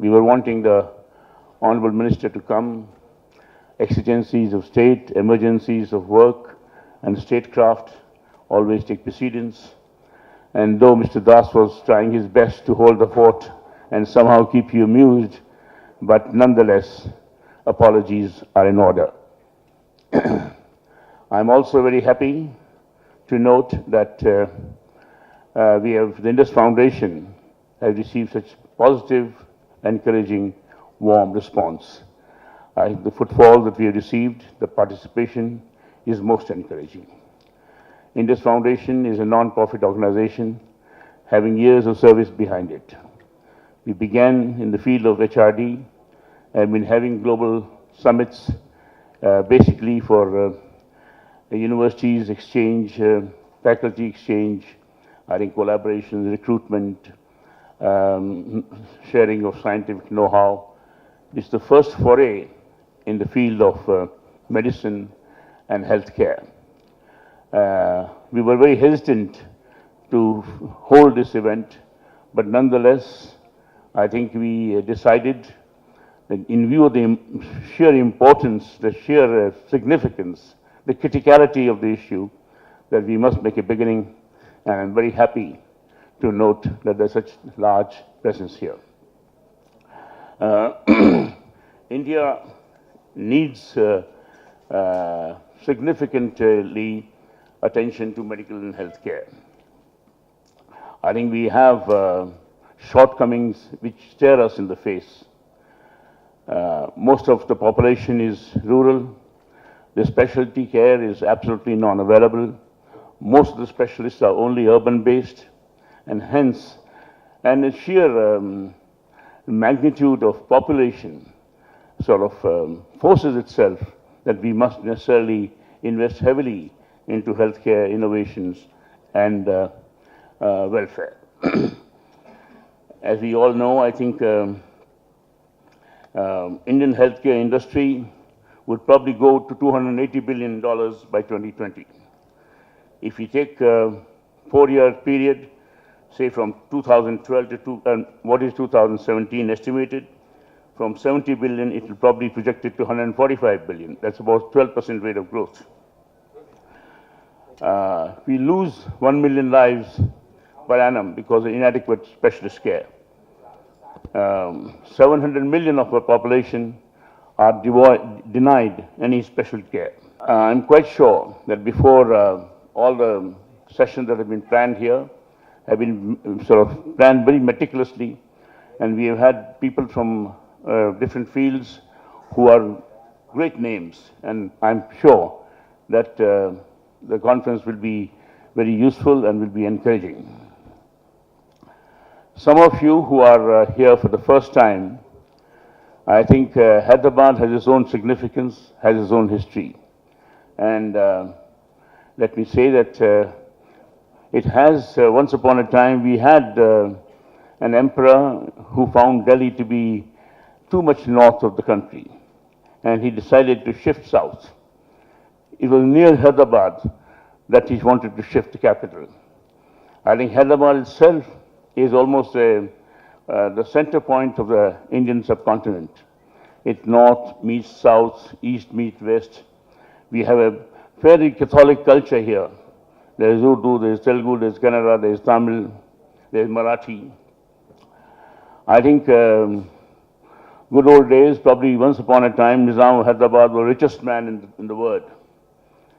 We were wanting the Honorable Minister to come. Exigencies of state, emergencies of work, and statecraft always take precedence. And though Mr. Das was trying his best to hold the fort and somehow keep you amused, but nonetheless, apologies are in order. I'm also very happy to note that the Indus Foundation has received such positive, encouraging, warm response. The footfall that we have received, the participation is most encouraging. Indus Foundation is a non-profit organization having years of service behind it. We began in the field of HRD and been having global summits basically for universities exchange, faculty exchange, I think collaboration, recruitment, sharing of scientific know-how. It's the first foray in the field of medicine and healthcare. We were very hesitant to hold this event, but nonetheless, I think we decided that in view of the sheer importance, the sheer significance, the criticality of the issue, that we must make a beginning, and I'm very happy to note that there's such large presence here. India needs significantly attention to medical and health care. I think we have shortcomings which stare us in the face. Most of the population is rural. The specialty care is absolutely non-available. Most of the specialists are only urban-based, and hence, and the sheer magnitude of population sort of forces itself that we must necessarily invest heavily into healthcare innovations and welfare. As we all know, I think Indian healthcare industry would probably go to $280 billion by 2020. If we take a 4-year period, say from 2012 to what is 2017 estimated, from 70 billion, it will probably projected to 145 billion. That's about 12% rate of growth. We lose 1 million lives per annum because of inadequate specialist care. 700 million of our population are denied any special care. I'm quite sure that before all the sessions that have been planned here have been sort of planned very meticulously, and we have had people from different fields who are great names, and I'm sure that the conference will be very useful and will be encouraging. Some of you who are here for the first time, I think Hyderabad has its own significance, has its own history. And let me say that it has, once upon a time, we had an emperor who found Delhi to be too much north of the country, and he decided to shift south. It was near Hyderabad that he wanted to shift the capital. I think Hyderabad itself is almost the center point of the Indian subcontinent. It's north meets south, east meets west. We have a fairly Catholic culture here. There is Urdu, there is Telugu, there is Kannada, there is Tamil, there is Marathi. I think good old days, probably once upon a time, Nizam of Hyderabad was the richest man in the world.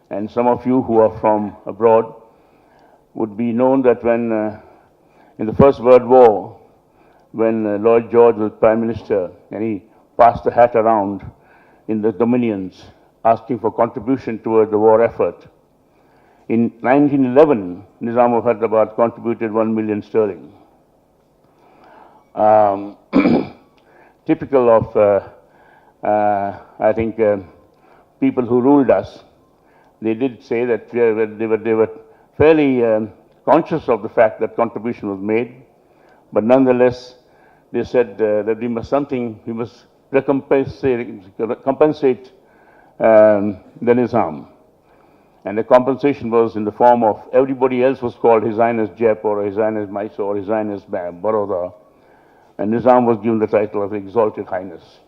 And some of you who are from abroad would be known that when in the First World War, when Lloyd George was Prime Minister and he passed the hat around in the dominions asking for contribution toward the war effort, in 1911, Nizam of Hyderabad contributed 1 million sterling. Typical of, I think, people who ruled us, they did say that they were fairly conscious of the fact that contribution was made, but nonetheless, they said that we must compensate the Nizam. And the compensation was in the form of, everybody else was called His Highness Jaipur, or His Highness Mysore, or His Highness Baroda. and Nizam was given the title of Exalted Highness.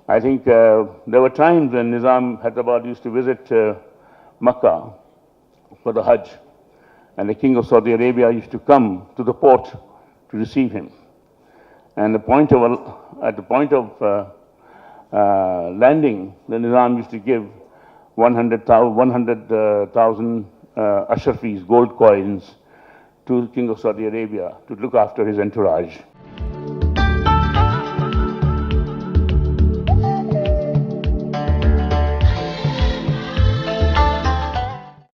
I think there were times when Nizam Hyderabad used to visit Makkah for the Hajj, and the King of Saudi Arabia used to come to the port to receive him. And at the point of landing, the Nizam used to give 100,000 Ashrafis, gold coins, to the King of Saudi Arabia to look after his entourage.